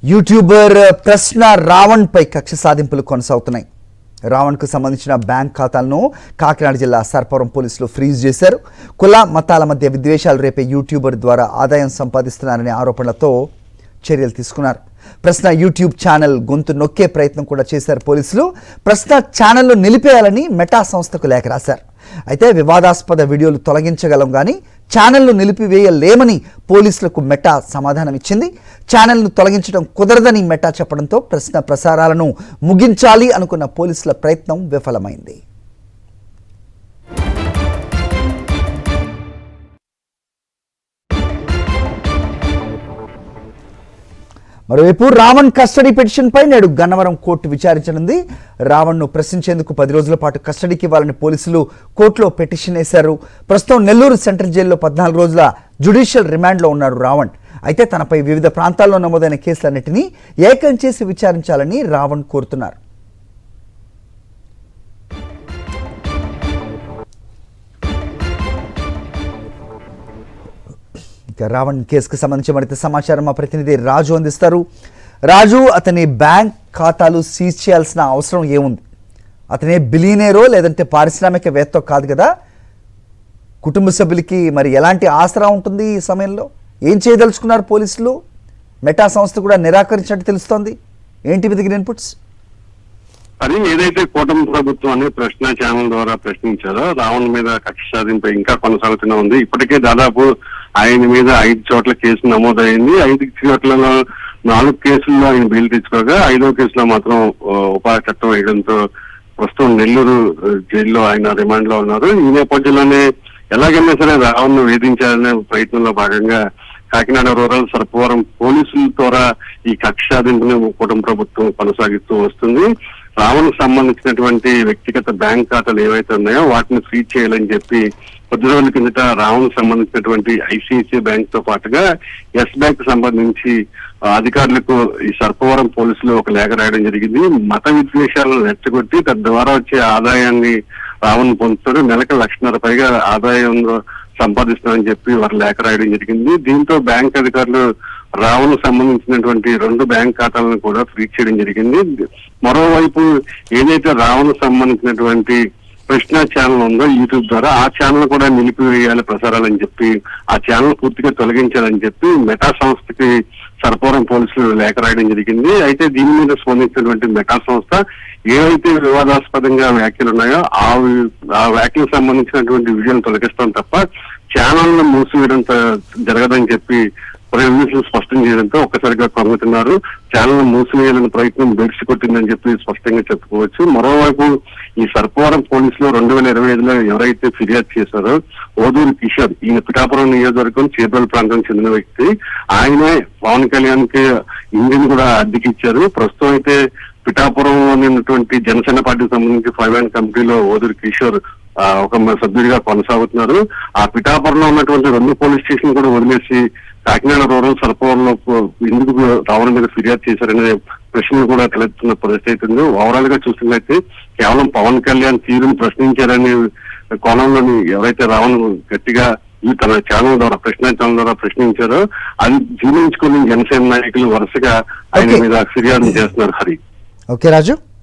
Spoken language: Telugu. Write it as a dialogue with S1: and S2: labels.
S1: యూట్యూబర్ ప్రశ్న రావణ్ పై కక్ష సాధింపులు కొనసాగుతున్నాయి. రావణ్ కు సంబంధించిన బ్యాంక్ ఖాతాలను కాకినాడ జిల్లా సర్పవరం పోలీసులు ఫ్రీజ్ చేశారు. కుల మతాల మధ్య విద్వేషాలు రేపే యూట్యూబర్ ద్వారా ఆదాయం సంపాదిస్తున్నారనే ఆరోపణలతో చర్యలు తీసుకున్నారు. ప్రశ్న యూట్యూబ్ ఛానల్ గొంతు నొక్కే ప్రయత్నం కూడా చేశారు పోలీసులు. ప్రశ్న ఛానల్ను నిలిపేయాలని మెటా సంస్థకు లేఖ రాశారు. అయితే వివాదాస్పద వీడియోలు తొలగించగలం కానీ ఛానల్ను నిలిపివేయలేమని పోలీసులకు మెటా సమాధానం ఇచ్చింది. ఛానల్ను తొలగించడం కుదరదని మెటా చెప్పడంతో ప్రశ్న ప్రసారాలను ముగించాలి అనుకున్న పోలీసుల ప్రయత్నం విఫలమైంది. మరోవైపు రావణ్ కస్టడీ పిటిషన్ పై నేడు గన్నవరం కోర్టు విచారించనుంది. రావణ్ను ప్రశ్నించేందుకు 10 రోజుల పాటు కస్టడీకి ఇవ్వాలని పోలీసులు కోర్టులో పిటిషన్ వేశారు. ప్రస్తుతం నెల్లూరు సెంట్రల్ జైల్లో 14 రోజుల జ్యుడిషియల్ రిమాండ్లో ఉన్నారు రావణ్. అయితే తనపై వివిధ ప్రాంతాల్లో నమోదైన కేసులన్నింటినీ ఏకం చేసి విచారించాలని రావణ్ కోరుతున్నారు. రావణ్ కేసుకు సంబంధించి మరింత సమాచారం మా ప్రతినిధి రాజు అందిస్తారు. రాజు, అతని బ్యాంక్ ఖాతాలు సీజ్ చేయాల్సిన అవసరం ఏముంది? అతనే బిలియనేరో లేదంటే పారిశ్రామికవేత్త కాదు కదా. కుటుంబ సభ్యులకి మరి ఎలాంటి ఆసరా ఉంటుంది ఈ సమయంలో? ఏం చేయదలుచుకున్నారు పోలీసులు? మెటా సంస్థ కూడా నిరాకరించినట్టు తెలుస్తోంది. ఏంటి మీ దగ్గర ఇన్పుట్స్?
S2: అది ఏదైతే కూటమి ప్రభుత్వాన్ని ప్రశ్న ఛానల్ ద్వారా ప్రశ్నించారో రావణ్ మీద కక్ష సాధింపు ఇంకా కొనసాగుతూనే ఉంది. ఇప్పటికే దాదాపు ఆయన మీద 5 చోట్ల కేసు నమోదైంది. 5 చోట్లలో 4 కేసుల్లో ఆయన బెయిల్ తెచ్చుకోగా 5వ కేసులో మాత్రం ఉపాధి చట్టం వేయడంతో ప్రస్తుతం నెల్లూరు జైల్లో ఆయన రిమాండ్ లో ఉన్నారు. ఈ నేపథ్యంలోనే ఎలాగైనా సరే రావణ్ వేధించాలనే ప్రయత్నంలో భాగంగా కాకినాడ రూరల్ సర్పవరం పోలీసుల ద్వారా ఈ కక్ష సాధింపుని కూటమి ప్రభుత్వం కొనసాగిస్తూ వస్తుంది. రావణ్ సంబంధించినటువంటి వ్యక్తిగత బ్యాంక్ ఖాతాలు ఏవైతే ఉన్నాయో వాటిని ఫ్రీజ్ చేయాలని చెప్పి 10 రోజుల కిందట రావణ్ సంబంధించినటువంటి ఐసిఐసిఐ బ్యాంక్ తో పాటుగా ఎస్ బ్యాంక్ సంబంధించి అధికారులకు ఈ సర్పవరం పోలీసులు ఒక లేఖ రాయడం జరిగింది. మత విద్వేషాలను రెచ్చగొట్టి తద్వారా వచ్చే ఆదాయాన్ని రావణ్ పొందుతాడు. నెలకు 1,00,000 పైగా ఆదాయం సంపాదిస్తామని చెప్పి వారు లేఖ రాయడం జరిగింది. దీంతో బ్యాంక్ అధికారులు రావణ్ సంబంధించినటువంటి 2 బ్యాంక్ ఖాతాలను కూడా ఫ్రీజ్ చేయడం జరిగింది. మరోవైపు ఏదైతే రావణ్ సంబంధించినటువంటి ప్రశ్న ఛానల్ ఉందో యూట్యూబ్ ద్వారా ఆ ఛానల్ కూడా నిలిపివేయాలి ప్రసారాలని చెప్పి ఆ ఛానల్ పూర్తిగా తొలగించాలని చెప్పి మెటా సంస్థకి సర్పవరం పోలీసులు లేఖ రాయడం జరిగింది. అయితే దీని మీద స్పందించినటువంటి మెటా సంస్థ ఏవైతే వివాదాస్పదంగా వ్యాఖ్యలు ఉన్నాయో ఆ వ్యాఖ్యలకు సంబంధించినటువంటి వీడియోను తొలగిస్తాం తప్ప ఛానల్ ను మూసివేయడం జరగదని చెప్పి పోలీసులు స్పష్టం చేయడంతో ఒక్కసారిగా కొంగుతున్నారు. ఛానల్ మూసివేయాలని ప్రయత్నం బెడిసి కొట్టిందని చెప్పి స్పష్టంగా చెప్పుకోవచ్చు. మరోవైపు ఈ సర్పవరం పోలీసులు 2025లో ఎవరైతే ఫిర్యాదు చేశారో ఓదూరు కిషోర్, ఈయన పిఠాపురం నియోజకవర్గం చేపల ప్రాంతం చెందిన వ్యక్తి, ఆయనే పవన్ కళ్యాణ్ కి ఇంజిన్ కూడా అద్దెకిచ్చారు. ప్రస్తుతం అయితే పిఠాపురంలో ఉన్నటువంటి జనసేన పార్టీకి సంబంధించి 5 కమిటీలో ఓదూరు కిషోర్ ఒక సభ్యుడిగా కొనసాగుతున్నారు. ఆ పిఠాపురంలో ఉన్నటువంటి 2 పోలీస్ స్టేషన్ కూడా వదిలేసి కాకినాడ రూరల్ సర్పవరంలో ఎందుకు రావణ్ మీద ఫిర్యాదు చేశారనే ప్రశ్నలు కూడా తలెత్తున్న పరిస్థితి ఉంది. ఓవరాల్ గా చూసినట్లయితే కేవలం పవన్ కళ్యాణ్ తీరును ప్రశ్నించారనే కోణంలోని ఎవరైతే రావణ్ గట్టిగా తన ఛానల్ ద్వారా ప్రశ్న ఛానల్ ద్వారా ప్రశ్నించారో అది జీర్ణించుకుని జనసేన నాయకులు వరుసగా ఆయన మీద ఫిర్యాదు చేస్తున్నారు. హరి.
S1: ఓకే రాజు.